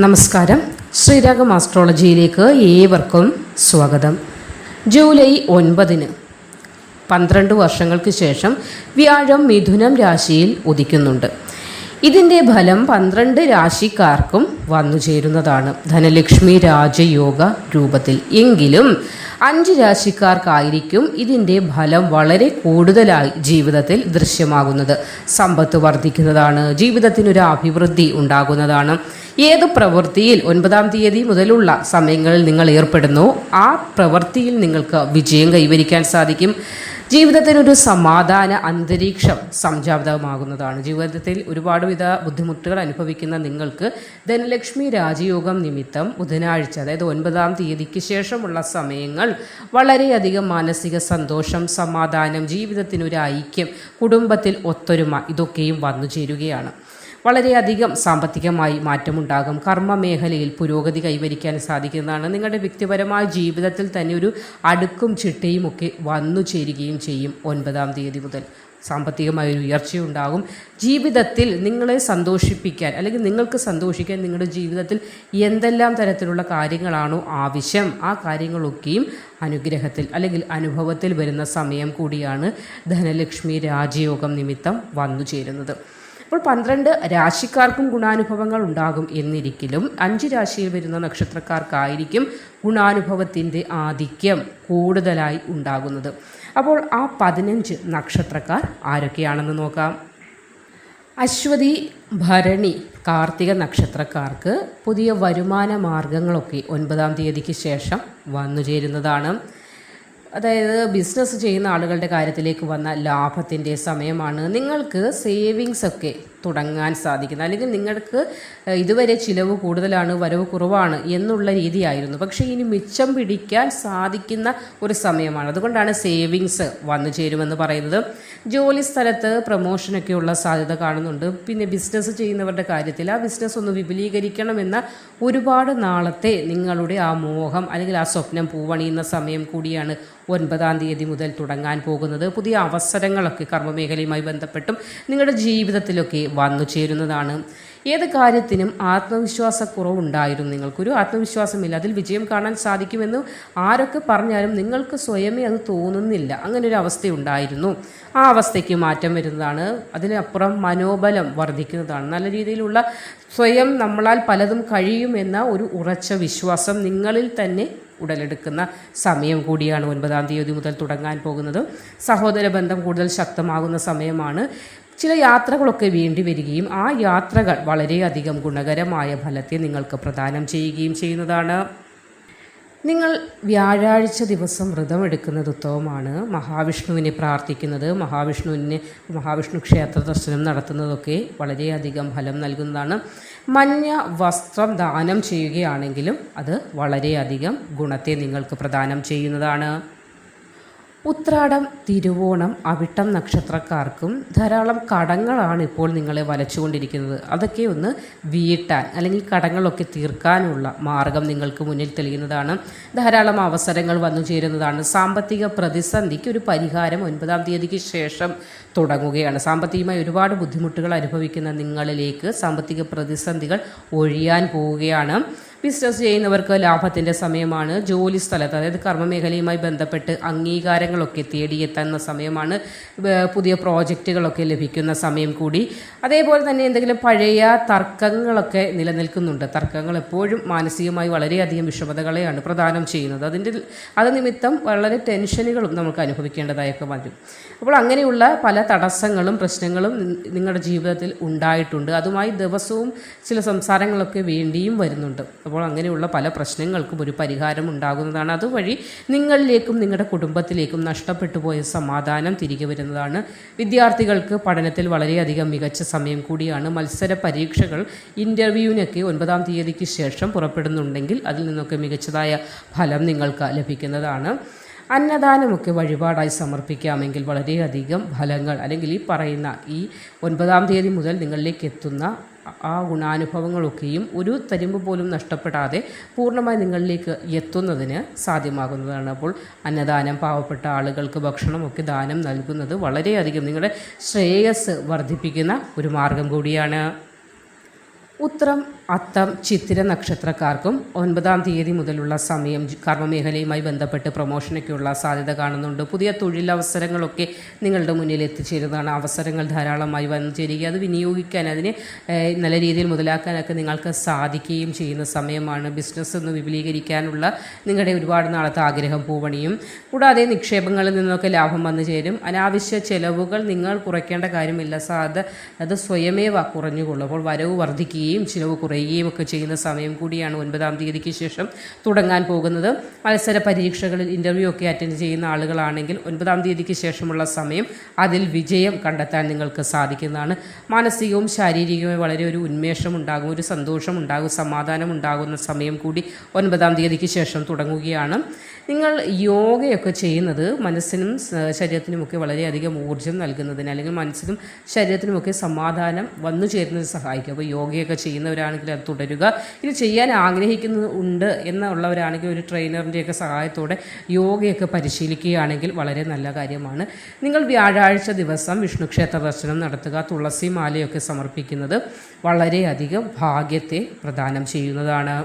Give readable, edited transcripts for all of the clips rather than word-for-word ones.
നമസ്കാരം. ശ്രീരാഗം ആസ്ട്രോളജിയിലേക്ക് ഏവർക്കും സ്വാഗതം. ജൂലൈ 9 12 വർഷങ്ങൾക്ക് ശേഷം വ്യാഴം മിഥുനം രാശിയിൽ ഉദിക്കുന്നുണ്ട്. ഇതിൻ്റെ ഫലം 12 രാശിക്കാർക്കും വന്നു ചേരുന്നതാണ് ധനലക്ഷ്മി രാജയോഗ രൂപത്തിൽ. എങ്കിലും 5 രാശിക്കാർക്കായിരിക്കും ഇതിൻ്റെ ഫലം വളരെ കൂടുതലായി ജീവിതത്തിൽ ദൃശ്യമാകുന്നത്. സമ്പത്ത് വർദ്ധിക്കുന്നതാണ്, ജീവിതത്തിനൊരു അഭിവൃദ്ധി ഉണ്ടാകുന്നതാണ്. ഏത് പ്രവൃത്തിയിൽ 9-ാം തീയതി മുതലുള്ള സമയങ്ങളിൽ നിങ്ങൾ ഏർപ്പെടുന്നു, ആ പ്രവൃത്തിയിൽ നിങ്ങൾക്ക് വിജയം കൈവരിക്കാൻ സാധിക്കും. ജീവിതത്തിനൊരു സമാധാന അന്തരീക്ഷം സംജാതമാകുന്നതാണ്. ജീവിതത്തിൽ ഒരുപാടുവിധ ബുദ്ധിമുട്ടുകൾ അനുഭവിക്കുന്ന നിങ്ങൾക്ക് ധനലക്ഷ്മി രാജയോഗം നിമിത്തം ബുധനാഴ്ച, അതായത് 9-ാം തീയതിക്ക് ശേഷമുള്ള സമയങ്ങൾ വളരെയധികം മാനസിക സന്തോഷം, സമാധാനം, ജീവിതത്തിനൊരു ഐക്യം, കുടുംബത്തിൽ ഒത്തൊരുമ ഇതൊക്കെയും വന്നു ചേരുകയാണ്. വളരെയധികം സാമ്പത്തികമായി മാറ്റമുണ്ടാകും. കർമ്മ മേഖലയിൽ പുരോഗതി കൈവരിക്കാൻ സാധിക്കുന്നതാണ്. നിങ്ങളുടെ വ്യക്തിപരമായ ജീവിതത്തിൽ തന്നെ ഒരു അടുക്കും ചിട്ടയും ഒക്കെ വന്നു ചേരുകയും ചെയ്യും. 9-ാം തീയതി മുതൽ സാമ്പത്തികമായൊരു ഉയർച്ചയുണ്ടാകും. ജീവിതത്തിൽ നിങ്ങളെ സന്തോഷിപ്പിക്കാൻ അല്ലെങ്കിൽ നിങ്ങൾക്ക് സന്തോഷിക്കാൻ നിങ്ങളുടെ ജീവിതത്തിൽ എന്തെല്ലാം തരത്തിലുള്ള കാര്യങ്ങളാണോ ആവശ്യം, ആ കാര്യങ്ങളൊക്കെയും അനുഗ്രഹത്തിൽ അല്ലെങ്കിൽ അനുഭവത്തിൽ വരുന്ന സമയം കൂടിയാണ് ധനലക്ഷ്മി രാജയോഗം നിമിത്തം വന്നു ചേരുന്നത്. അപ്പോൾ 12 രാശിക്കാർക്കും ഗുണാനുഭവങ്ങൾ ഉണ്ടാകും എന്നിരിക്കലും 5 രാശിയിൽ വരുന്ന നക്ഷത്രക്കാർക്കായിരിക്കും ഗുണാനുഭവത്തിൻ്റെ ആധിക്യം കൂടുതലായി ഉണ്ടാകുന്നത്. അപ്പോൾ ആ 15 നക്ഷത്രക്കാർ ആരൊക്കെയാണെന്ന് നോക്കാം. അശ്വതി, ഭരണി, കാർത്തിക നക്ഷത്രക്കാർക്ക് പുതിയ വരുമാന മാർഗങ്ങളൊക്കെ 9-ാം തീയതിക്ക് ശേഷം വന്നു ചേരുന്നതാണ്. അതായത് ബിസിനസ് ചെയ്യുന്ന ആളുകളുടെ കാര്യത്തിലേക്ക് വന്ന ലാഭത്തിൻ്റെ സമയമാണ്. നിങ്ങൾക്ക് സേവിങ്സ് ഒക്കെ തുടങ്ങാൻ സാധിക്കുന്നത്, അല്ലെങ്കിൽ നിങ്ങൾക്ക് ഇതുവരെ ചിലവ് കൂടുതലാണ്, വരവ് കുറവാണ് എന്നുള്ള രീതിയായിരുന്നു. പക്ഷേ ഇനി മിച്ചം പിടിക്കാൻ സാധിക്കുന്ന ഒരു സമയമാണ്. അതുകൊണ്ടാണ് സേവിങ്സ് വന്നു ചേരുമെന്ന് പറയുന്നത്. ജോലി സ്ഥലത്ത് പ്രമോഷനൊക്കെയുള്ള സാധ്യത കാണുന്നുണ്ട്. പിന്നെ ബിസിനസ് ചെയ്യുന്നവരുടെ കാര്യത്തിൽ ആ ബിസിനസ് ഒന്ന് വിപുലീകരിക്കണമെന്ന ഒരുപാട് നാളത്തെ നിങ്ങളുടെ ആ മോഹം അല്ലെങ്കിൽ ആ സ്വപ്നം പൂവണിയുന്ന സമയം കൂടിയാണ് 9-ാം തീയതി മുതൽ തുടങ്ങാൻ പോകുന്നത്. പുതിയ അവസരങ്ങളൊക്കെ കർമ്മമേഖലയുമായി ബന്ധപ്പെട്ടും നിങ്ങളുടെ ജീവിതത്തിലൊക്കെ വന്നു ചേരുന്നതാണ്. ഏത് കാര്യത്തിനും ആത്മവിശ്വാസക്കുറവുണ്ടായിരുന്നു, നിങ്ങൾക്കൊരു ആത്മവിശ്വാസമില്ല, അതിൽ വിജയം കാണാൻ സാധിക്കുമെന്ന് ആരൊക്കെ പറഞ്ഞാലും നിങ്ങൾക്ക് സ്വയമേ അത് തോന്നുന്നില്ല. അങ്ങനൊരു അവസ്ഥയുണ്ടായിരുന്നു. ആ അവസ്ഥയ്ക്ക് മാറ്റം വരുന്നതാണ്. അതിനപ്പുറം മനോബലം വർദ്ധിക്കുന്നതാണ്. നല്ല രീതിയിലുള്ള സ്വയം നമ്മളാൽ പലതും കഴിയുമെന്ന ഒരു ഉറച്ച വിശ്വാസം നിങ്ങളിൽ തന്നെ ഉടലെടുക്കുന്ന സമയം കൂടിയാണ് 9-ാം തീയതി മുതൽ തുടങ്ങാൻ പോകുന്നത്. സഹോദര ബന്ധം കൂടുതൽ ശക്തമാകുന്ന സമയമാണ്. ചില യാത്രകളൊക്കെ വേണ്ടി വരികയും ആ യാത്രകൾ വളരെയധികം ഗുണകരമായ ഫലത്തെ നിങ്ങൾക്ക് പ്രദാനം ചെയ്യുകയും ചെയ്യുന്നതാണ്. നിങ്ങൾ വ്യാഴാഴ്ച ദിവസം വ്രതമെടുക്കുന്നത് ഉത്തമമാണ്. മഹാവിഷ്ണുവിനെ പ്രാർത്ഥിക്കുന്നത്, മഹാവിഷ്ണു ക്ഷേത്ര ദർശനം നടത്തുന്നതൊക്കെ വളരെയധികം ഫലം നൽകുന്നതാണ്. മഞ്ഞ വസ്ത്രം ദാനം ചെയ്യുകയാണെങ്കിലും അത് വളരെയധികം ഗുണത്തെ നിങ്ങൾക്ക് പ്രദാനം ചെയ്യുന്നതാണ്. ഉത്രാടം, തിരുവോണം, അവിട്ടം നക്ഷത്രക്കാർക്കും ധാരാളം കടങ്ങളാണ് ഇപ്പോൾ നിങ്ങളെ വലച്ചുകൊണ്ടിരിക്കുന്നത്. അതൊക്കെ ഒന്ന് വീട്ടാൻ അല്ലെങ്കിൽ കടങ്ങളൊക്കെ തീർക്കാനുള്ള മാർഗം നിങ്ങൾക്ക് മുന്നിൽ തെളിയുന്നതാണ്. ധാരാളം അവസരങ്ങൾ വന്നു ചേരുന്നതാണ്. സാമ്പത്തിക പ്രതിസന്ധിക്ക് ഒരു പരിഹാരം 9-ാം തീയതിക്ക് ശേഷം തുടങ്ങുകയാണ്. സാമ്പത്തികമായി ഒരുപാട് ബുദ്ധിമുട്ടുകൾ അനുഭവിക്കുന്ന നിങ്ങളിലേക്ക് സാമ്പത്തിക പ്രതിസന്ധികൾ ഒഴിയാൻ പോവുകയാണ്. ബിസിനസ് ചെയ്യുന്നവർക്ക് ലാഭത്തിൻ്റെ സമയമാണ്. ജോലി സ്ഥലത്ത്, അതായത് കർമ്മമേഖലയുമായി ബന്ധപ്പെട്ട് അംഗീകാരങ്ങളൊക്കെ തേടിയെത്തുന്ന സമയമാണ്. പുതിയ പ്രോജക്റ്റുകളൊക്കെ ലഭിക്കുന്ന സമയം കൂടി. അതേപോലെ തന്നെ എന്തെങ്കിലും പഴയ തർക്കങ്ങളൊക്കെ നിലനിൽക്കുന്നുണ്ട്. തർക്കങ്ങൾ എപ്പോഴും മാനസികമായി വളരെയധികം വിഷമതകളെയാണ് പ്രദാനം ചെയ്യുന്നത്. അത് നിമിത്തം വളരെ ടെൻഷനുകളും നമുക്ക് അനുഭവിക്കേണ്ടതായൊക്കെ വരും. അപ്പോൾ അങ്ങനെയുള്ള പല തടസ്സങ്ങളും പ്രശ്നങ്ങളും നിങ്ങളുടെ ജീവിതത്തിൽ ഉണ്ടായിട്ടുണ്ട്. അതുമായി ദിവസവും ചില സംസാരങ്ങളൊക്കെ വേണ്ടിയും വരുന്നുണ്ട്. അപ്പോൾ അങ്ങനെയുള്ള പല പ്രശ്നങ്ങൾക്കും ഒരു പരിഹാരം ഉണ്ടാകുന്നതാണ്. അതുവഴി നിങ്ങളിലേക്കും നിങ്ങളുടെ കുടുംബത്തിലേക്കും നഷ്ടപ്പെട്ടു പോയ സമാധാനം തിരികെ വരുന്നതാണ്. വിദ്യാർത്ഥികൾക്ക് പഠനത്തിൽ വളരെയധികം മികച്ച സമയം കൂടിയാണ്. മത്സര പരീക്ഷകൾ, ഇൻ്റർവ്യൂവിനൊക്കെ 9-ാം തീയതിക്ക് ശേഷം പുറപ്പെടുന്നുണ്ടെങ്കിൽ അതിൽ നിന്നൊക്കെ മികച്ചതായ ഫലം നിങ്ങൾക്ക് ലഭിക്കുന്നതാണ്. അന്നദാനമൊക്കെ വഴിപാടായി സമർപ്പിക്കാമെങ്കിൽ വളരെയധികം ഫലങ്ങൾ, അല്ലെങ്കിൽ ഈ പറയുന്ന ഈ 9-ാം തീയതി മുതൽ നിങ്ങളിലേക്ക് എത്തുന്ന ആ ഗുണാനുഭവങ്ങളൊക്കെയും ഒരു തരിമ്പ് പോലും നഷ്ടപ്പെടാതെ പൂർണ്ണമായി നിങ്ങളിലേക്ക് എത്തുന്നതിന് സാധ്യമാകുന്നതാണ്. അപ്പോൾ അന്നദാനം, പാവപ്പെട്ട ആളുകൾക്ക് ഭക്ഷണമൊക്കെ ദാനം നൽകുന്നത് വളരെയധികം നിങ്ങളുടെ ശ്രേയസ് വർദ്ധിപ്പിക്കുന്ന ഒരു മാർഗം കൂടിയാണ്. ഉത്രം, അത്തം ചിത്തിര നക്ഷത്രക്കാർക്കും 9-ാം തീയതി മുതലുള്ള സമയം കർമ്മമേഖലയുമായി ബന്ധപ്പെട്ട് പ്രൊമോഷനൊക്കെയുള്ള സാധ്യത കാണുന്നുണ്ട്. പുതിയ തൊഴിലവസരങ്ങളൊക്കെ നിങ്ങളുടെ മുന്നിൽ എത്തിച്ചേരുന്നതാണ്. അവസരങ്ങൾ ധാരാളമായി വന്നു ചേരുക, അത് വിനിയോഗിക്കാൻ, അതിനെ നല്ല രീതിയിൽ മുതലാക്കാനൊക്കെ നിങ്ങൾക്ക് സാധിക്കുകയും ചെയ്യുന്ന സമയമാണ്. ബിസിനസ് ഒന്ന് വിപുലീകരിക്കാനുള്ള നിങ്ങളുടെ ഒരുപാട് നാളത്തെ ആഗ്രഹം പൂവണിയും. കൂടാതെ നിക്ഷേപങ്ങളിൽ നിന്നൊക്കെ ലാഭം വന്നു ചേരും. അനാവശ്യ ചെലവുകൾ നിങ്ങൾ കുറയ്ക്കേണ്ട കാര്യമില്ല, അത് സ്വയമേവ കുറഞ്ഞുകൊള്ളും. അപ്പോൾ വരവ് വർദ്ധിക്കുകയും ചിലവ് കുറയുകയും ഒക്കെ ചെയ്യുന്ന സമയം കൂടിയാണ് 9-ാം തീയതിക്ക് ശേഷം തുടങ്ങാൻ പോകുന്നത്. മത്സര പരീക്ഷകളിൽ ഇൻ്റർവ്യൂ ഒക്കെ അറ്റൻഡ് ചെയ്യുന്ന ആളുകളാണെങ്കിൽ 9-ാം തീയതിക്ക് ശേഷമുള്ള സമയം അതിൽ വിജയം കണ്ടെത്താൻ നിങ്ങൾക്ക് സാധിക്കുന്നതാണ്. മാനസികവും ശാരീരികവും വളരെ ഒരു ഉന്മേഷം ഉണ്ടാകും, ഒരു സന്തോഷം ഉണ്ടാകും, സമാധാനം ഉണ്ടാകുന്ന സമയം കൂടി 9-ാം തീയതിക്ക് ശേഷം തുടങ്ങുകയാണ്. നിങ്ങൾ യോഗയൊക്കെ ചെയ്യുന്നത് മനസ്സിനും ശരീരത്തിനുമൊക്കെ വളരെയധികം ഊർജ്ജം നൽകുന്നതിന്, അല്ലെങ്കിൽ മനസ്സിനും ശരീരത്തിനുമൊക്കെ സമാധാനം വന്നു ചേരുന്നതിന് സഹായിക്കും. അപ്പോൾ യോഗയൊക്കെ ചെയ്യുന്നവരാണെങ്കിൽ അത് തുടരുക. ഇത് ചെയ്യാൻ ആഗ്രഹിക്കുന്നുണ്ട് എന്നുള്ളവരാണെങ്കിൽ ഒരു ട്രെയിനറിൻ്റെയൊക്കെ സഹായത്തോടെ യോഗയൊക്കെ പരിശീലിക്കുകയാണെങ്കിൽ വളരെ നല്ല കാര്യമാണ്. നിങ്ങൾ വ്യാഴാഴ്ച ദിവസം വിഷ്ണു ക്ഷേത്ര ദർശനം നടത്തുക. തുളസി മാലയൊക്കെ സമർപ്പിക്കുന്നത് വളരെയധികം ഭാഗ്യത്തെ പ്രദാനം ചെയ്യുന്നതാണ്.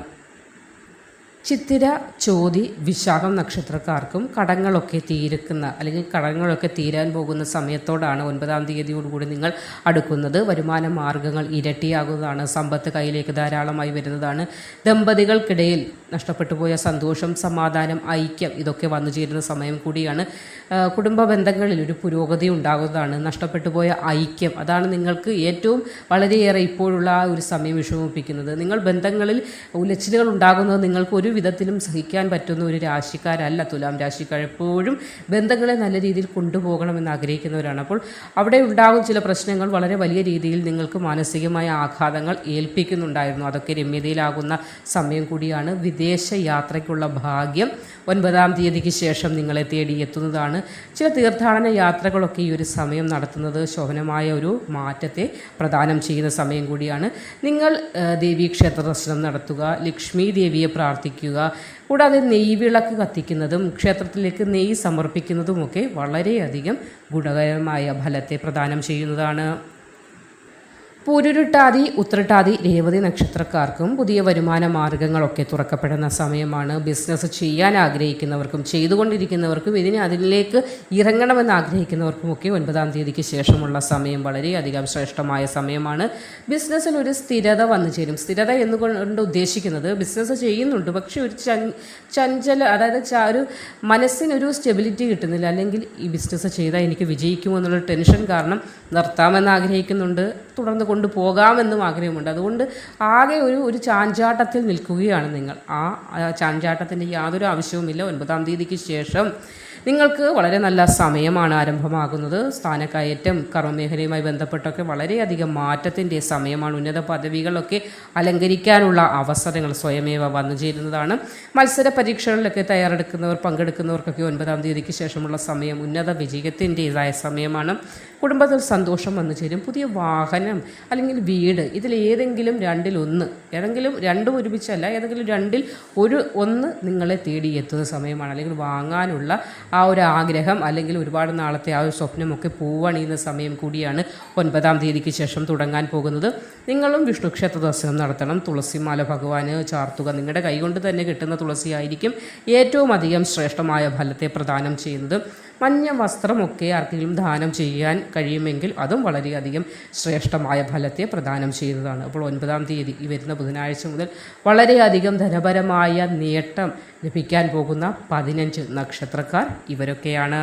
ചിത്തിര ചോതി വിശാഖം നക്ഷത്രക്കാർക്കും കടങ്ങളൊക്കെ അല്ലെങ്കിൽ കടങ്ങളൊക്കെ തീരാൻ പോകുന്ന സമയത്തോടാണ് 9-ാം തീയതിയോടുകൂടി നിങ്ങൾ അടുക്കുന്നത്. വരുമാന മാർഗ്ഗങ്ങൾ ഇരട്ടിയാകുന്നതാണ്. സമ്പത്ത് കയ്യിലേക്ക് ധാരാളമായി വരുന്നതാണ്. ദമ്പതികൾക്കിടയിൽ നഷ്ടപ്പെട്ടു പോയ സന്തോഷം, സമാധാനം, ഐക്യം ഇതൊക്കെ വന്നു ചേരുന്ന സമയം കൂടിയാണ്. കുടുംബ ബന്ധങ്ങളിൽ ഒരു പുരോഗതി ഉണ്ടാകുന്നതാണ്. നഷ്ടപ്പെട്ടു പോയ ഐക്യം, അതാണ് നിങ്ങൾക്ക് ഏറ്റവും വളരെയേറെ ഇപ്പോഴുള്ള ആ ഒരു സമയം വിഷമിപ്പിക്കുന്നത്. നിങ്ങൾ ബന്ധങ്ങളിൽ ഉലച്ചിലുകൾ ഉണ്ടാകുന്നത് നിങ്ങൾക്ക് ഒരു വിധത്തിലും സഹിക്കാൻ പറ്റുന്ന ഒരു രാശിക്കാരല്ല തുലാം രാശിക്കാർ. എപ്പോഴും ബന്ധങ്ങളെ നല്ല രീതിയിൽ കൊണ്ടുപോകണമെന്ന് ആഗ്രഹിക്കുന്നവരാണ്. അപ്പോൾ അവിടെ ഉണ്ടാകും ചില പ്രശ്നങ്ങൾ വളരെ വലിയ രീതിയിൽ നിങ്ങൾക്ക് മാനസികമായ ആഘാതങ്ങൾ ഏൽപ്പിക്കുന്നുണ്ടായിരുന്നു. അതൊക്കെ രമ്യതയിലാകുന്ന സമയം കൂടിയാണ്. വിദേശ യാത്രയ്ക്കുള്ള ഭാഗ്യം 9-ാം തീയതിക്ക് ശേഷം നിങ്ങളെ തേടി എത്തുന്നതാണ്. ചില തീർത്ഥാടന യാത്രകളൊക്കെ ഈ ഒരു സമയം നടത്തുന്നത് ശോഭനമായ ഒരു മാറ്റത്തെ പ്രദാനം ചെയ്യുന്ന സമയം കൂടിയാണ്. നിങ്ങൾ ദേവീക്ഷേത്ര ദർശനം നടത്തുക, ലക്ഷ്മി ദേവിയെ പ്രാർത്ഥിക്കുക. കൂടാതെ നെയ്വിളക്ക് കത്തിക്കുന്നതും ക്ഷേത്രത്തിലേക്ക് നെയ്യ് സമർപ്പിക്കുന്നതുമൊക്കെ വളരെയധികം ഗുണകരമായ ഫലത്തെ പ്രദാനം ചെയ്യുന്നതാണ്. പൂരുരുട്ടാതി, ഉത്രട്ടാതി, രേവതി നക്ഷത്രക്കാർക്കും പുതിയ വരുമാന മാർഗ്ഗങ്ങളൊക്കെ തുറക്കപ്പെടുന്ന സമയമാണ്. ബിസിനസ് ചെയ്യാൻ ആഗ്രഹിക്കുന്നവർക്കും ചെയ്തുകൊണ്ടിരിക്കുന്നവർക്കും അതിലേക്ക് ഇറങ്ങണമെന്ന് ആഗ്രഹിക്കുന്നവർക്കുമൊക്കെ 9-ാം തീയതിക്ക് ശേഷമുള്ള സമയം വളരെയധികം ശ്രേഷ്ഠമായ സമയമാണ്. ബിസിനസ്സിൽ ഒരു സ്ഥിരത വന്നു ചേരും. സ്ഥിരത എന്നുകൊണ്ട് ഉദ്ദേശിക്കുന്നത് ബിസിനസ് ചെയ്യുന്നുണ്ട്, പക്ഷേ ഒരു ചഞ്ചല, അതായത് ഒരു മനസ്സിനൊരു സ്റ്റെബിലിറ്റി കിട്ടുന്നില്ല. അല്ലെങ്കിൽ ഈ ബിസിനസ് ചെയ്താൽ എനിക്ക് വിജയിക്കുമോ എന്നുള്ള ടെൻഷൻ കാരണം നിർത്താമെന്ന് ആഗ്രഹിക്കുന്നുണ്ട്, തുടർന്ന് കൊണ്ടുപോകാമെന്നും ആഗ്രഹമുണ്ട്. അതുകൊണ്ട് ആകെ ഒരു ചാഞ്ചാട്ടത്തിൽ നിൽക്കുകയാണ് നിങ്ങൾ. ആ ചാഞ്ചാട്ടത്തിൻ്റെ യാതൊരു ആവശ്യവുമില്ല. 9-ാം തീയതിക്ക് ശേഷം നിങ്ങൾക്ക് വളരെ നല്ല സമയമാണ് ആരംഭമാകുന്നത്. സ്ഥാനക്കയറ്റം, കർമ്മമേഖലയുമായി ബന്ധപ്പെട്ടൊക്കെ വളരെയധികം മാറ്റത്തിൻ്റെ സമയമാണ്. ഉന്നത പദവികളൊക്കെ അലങ്കരിക്കാനുള്ള അവസരങ്ങൾ സ്വയമേവ വന്നു ചേരുന്നതാണ്. മത്സര പരീക്ഷകളിലൊക്കെ പങ്കെടുക്കുന്നവർക്കൊക്കെ 9-ാം തീയതിക്ക് ശേഷമുള്ള സമയം ഉന്നത വിജയത്തിൻ്റെതായ സമയമാണ്. കുടുംബത്തിൽ സന്തോഷം വന്നു ചേരും. പുതിയ വാഹനം അല്ലെങ്കിൽ വീട്, ഇതിലേതെങ്കിലും രണ്ടിലൊന്ന്, ഏതെങ്കിലും രണ്ടും ഒരുമിച്ചല്ല, ഏതെങ്കിലും രണ്ടിൽ ഒന്ന് നിങ്ങളെ തേടിയെത്തുന്ന സമയമാണ്. അല്ലെങ്കിൽ വാങ്ങാനുള്ള ആ ഒരു ആഗ്രഹം, അല്ലെങ്കിൽ ഒരുപാട് നാളത്തെ ആ ഒരു സ്വപ്നമൊക്കെ പൂവണിയുന്ന സമയം കൂടിയാണ് 9-ാം തീയതിക്ക് ശേഷം തുടങ്ങാൻ പോകുന്നത്. നിങ്ങളും വിഷ്ണു ക്ഷേത്ര ദർശനം നടത്തണം. തുളസിമാല ഭഗവാന് ചാർത്തുക. നിങ്ങളുടെ കൈകൊണ്ട് തന്നെ കിട്ടുന്ന തുളസിയായിരിക്കും ഏറ്റവും അധികം ശ്രേഷ്ഠമായ ഫലത്തെ പ്രദാനം ചെയ്യുന്നത്. മഞ്ഞ വസ്ത്രമൊക്കെ ആർക്കെങ്കിലും ദാനം ചെയ്യാൻ കഴിയുമെങ്കിൽ അതും വളരെയധികം ശ്രേഷ്ഠമായ ഫലത്തെ പ്രദാനം ചെയ്യുന്നതാണ്. അപ്പോൾ 9-ാം തീയതി ഈ വരുന്ന ബുധനാഴ്ച മുതൽ വളരെയധികം ധനപരമായ നേട്ടം ലഭിക്കാൻ പോകുന്ന 15 നക്ഷത്രക്കാർ ഇവരൊക്കെയാണ്.